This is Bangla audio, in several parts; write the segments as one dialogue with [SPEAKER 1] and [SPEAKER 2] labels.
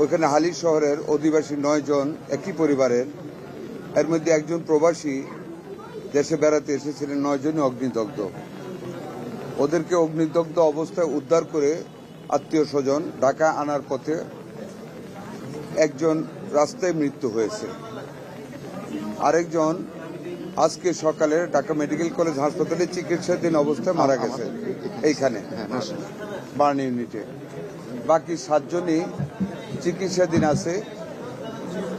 [SPEAKER 1] ওইখানে হালি শহরের অধিবাসী 9 জন একই পরিবারের, এর মধ্যে একজন প্রবাসী দেশে বেড়াতে এসেছিলেন। 9 জনই অগ্নিদগ্ধ। ওদেরকে অগ্নিদগ্ধ অবস্থায় উদ্ধার করে আত্মীয় স্বজন ঢাকা আনার পথে একজন রাস্তায় মৃত্যু হয়েছে, আরেকজন আজকে সকালে ঢাকা মেডিকেল কলেজ হাসপাতালে চিকিৎসাধীন অবস্থায় মারা গেছে এইখানে বার্ন ইউনিটে। বাকি 7 জনই চিকিৎসাধীন আছে।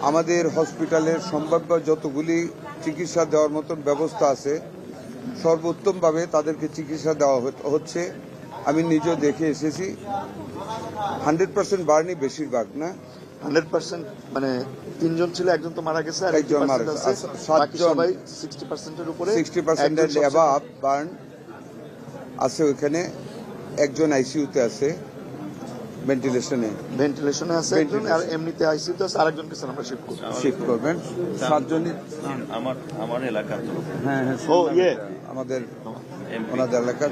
[SPEAKER 1] আমাদের হসপিটালের সম্ভাব্য যতগুলি চিকিৎসা দেওয়ার মতন ব্যবস্থা আছে সর্বোত্তমভাবে তাদেরকে চিকিৎসা দেওয়া হচ্ছে। আমি নিজেও দেখে এসেছি। 100% বার্নই বেশিরভাগ না,
[SPEAKER 2] 100% মানে 3 জন ছিল, একজন তো মারা গেছে আর
[SPEAKER 1] একজন মারা গেছে। 7 জন
[SPEAKER 2] সবাই 60%-এর উপরে,
[SPEAKER 1] 60% অ্যাবাভ বার্ন আছে। ওইখানে একজন আইসিইউতে আছে, ভেন্টিলেশনে আছে
[SPEAKER 2] একজন, আর এমনিতে আইসিইউতে আছে আরেকজনকে আমরা
[SPEAKER 1] শিফট করবেন। 7 জনই
[SPEAKER 3] আমার এলাকার
[SPEAKER 1] হ্যাঁ আমাদের ওনাদের এলাকার।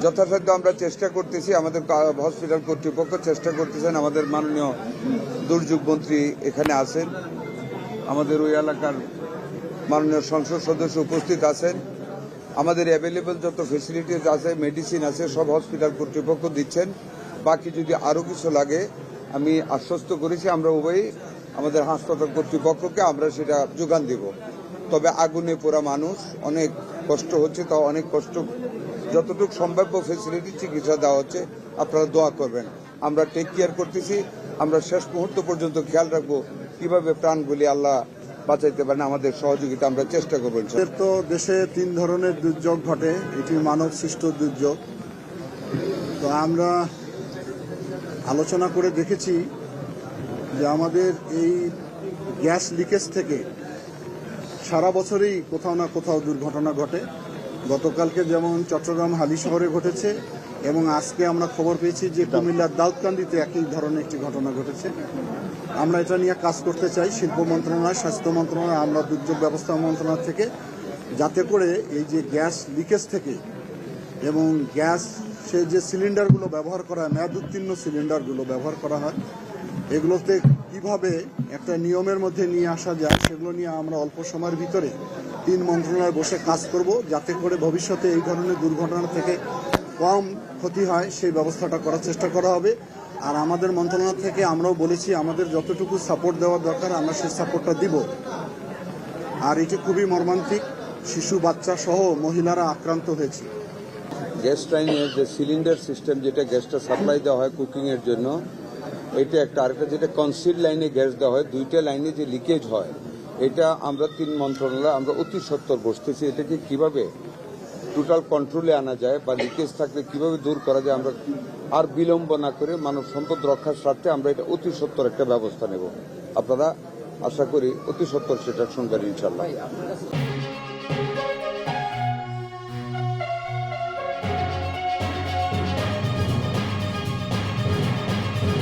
[SPEAKER 1] যথাসাধ্য আমরা চেষ্টা করতেছি, আমাদের হসপিটাল কর্তৃপক্ষ চেষ্টা করতেছেন। আমাদের মাননীয় দুর্যোগ মন্ত্রী এখানে আছেন, আমাদের ওই এলাকার মাননীয় সংসদ সদস্য উপস্থিত আছেন। আমাদের অ্যাভেলেবল যত ফেসিলিটিস আছে, মেডিসিন আছে, সব হসপিটাল কর্তৃপক্ষ দিচ্ছেন। বাকি যদি আরও কিছু লাগে আমি আশ্বস্ত করেছি আমরা উভয়ই আমাদের হাসপাতাল কর্তৃপক্ষকে আমরা সেটা যোগান দেব। তবে আগুনে পোড়া মানুষ, অনেক কষ্ট হচ্ছে, তাও অনেক কষ্ট যতটুকু সম্ভাব্য ফেসিলিটি চিকিৎসা দেওয়া হচ্ছে। আপনারা দোয়া করবেন, আমরা টেক কেয়ার করতেছি। আমরা শেষ মুহূর্ত পর্যন্ত খেয়াল রাখবো কিভাবে প্রাণগুলি আল্লাহ বাঁচাইতে পারেন। আমাদের সহযোগিতা আমরা চেষ্টা করবেন।
[SPEAKER 4] তো দেশে 3 ধরনের দুর্যোগ ঘটে, এটি মানব সৃষ্ট দুর্যোগ। তো আমরা আলোচনা করে দেখেছি যে আমাদের এই গ্যাস লিকেজ থেকে সারা বছরই কোথাও না কোথাও দুর্ঘটনা ঘটে। গতকালকে যেমন চট্টগ্রাম হালি শহরে ঘটেছে, এবং আজকে আমরা খবর পেয়েছি যে কুমিল্লার দাউদকান্দিতে একই ধরনের একটি ঘটনা ঘটেছে। আমরা এটা নিয়ে কাজ করতে চাই, শিল্প মন্ত্রণালয়, স্বাস্থ্য মন্ত্রণালয়, আমরা দুর্যোগ ব্যবস্থাপনা মন্ত্রণালয় থেকে, যাতে করে এই যে গ্যাস লিকেজ থেকে এবং গ্যাস সে যে সিলিন্ডারগুলো ব্যবহার করা হয়, মেয়াদ উত্তীর্ণ সিলিন্ডারগুলো ব্যবহার করা হয়, এগুলোতে কিভাবে একটা নিয়মের মধ্যে নিয়ে আসা যায় সেগুলো নিয়ে আমরা অল্প সময়ের ভিতরে 3 মন্ত্রণালয় বসে কাজ করব, যাতে করে ভবিষ্যতে এই ধরনের দুর্ঘটনা থেকে কম ক্ষতি হয় সেই ব্যবস্থাটা করার চেষ্টা করা হবে। আর আমাদের মন্ত্রণালয় থেকে আমরাও বলেছি আমাদের যতটুকু সাপোর্ট দেওয়ার দরকার আমরা সেই সাপোর্টটা দিব। আর এটি খুবই মর্মান্তিক, শিশু বাচ্চা সহ মহিলারা আক্রান্ত হয়েছে।
[SPEAKER 1] গ্যাস লাইনের যে সিলিন্ডার সিস্টেম, যেটা গ্যাসটা সাপ্লাই দেওয়া হয় কুকিংয়ের জন্য, এটা একটা। আরেকটা যেটা কনসিল লাইনে গ্যাস দেওয়া হয়, 2টা লাইনে যে লিকেজ হয়, এটা আমরা 3 মন্ত্রণালয় আমরা অতি সত্বর বসতেছি। এটাকে কিভাবে টোটাল কন্ট্রোলে আনা যায় বা লিকেজ থাকলে কিভাবে দূর করা যায়, আমরা আর বিলম্ব না করে মানব সম্পদ রক্ষার স্বার্থে আমরা এটা অতি সত্বর একটা ব্যবস্থা নেব। আপনারা আশা করি অতি সত্বর সেটা শুনবেন ইনশাল্লাহ।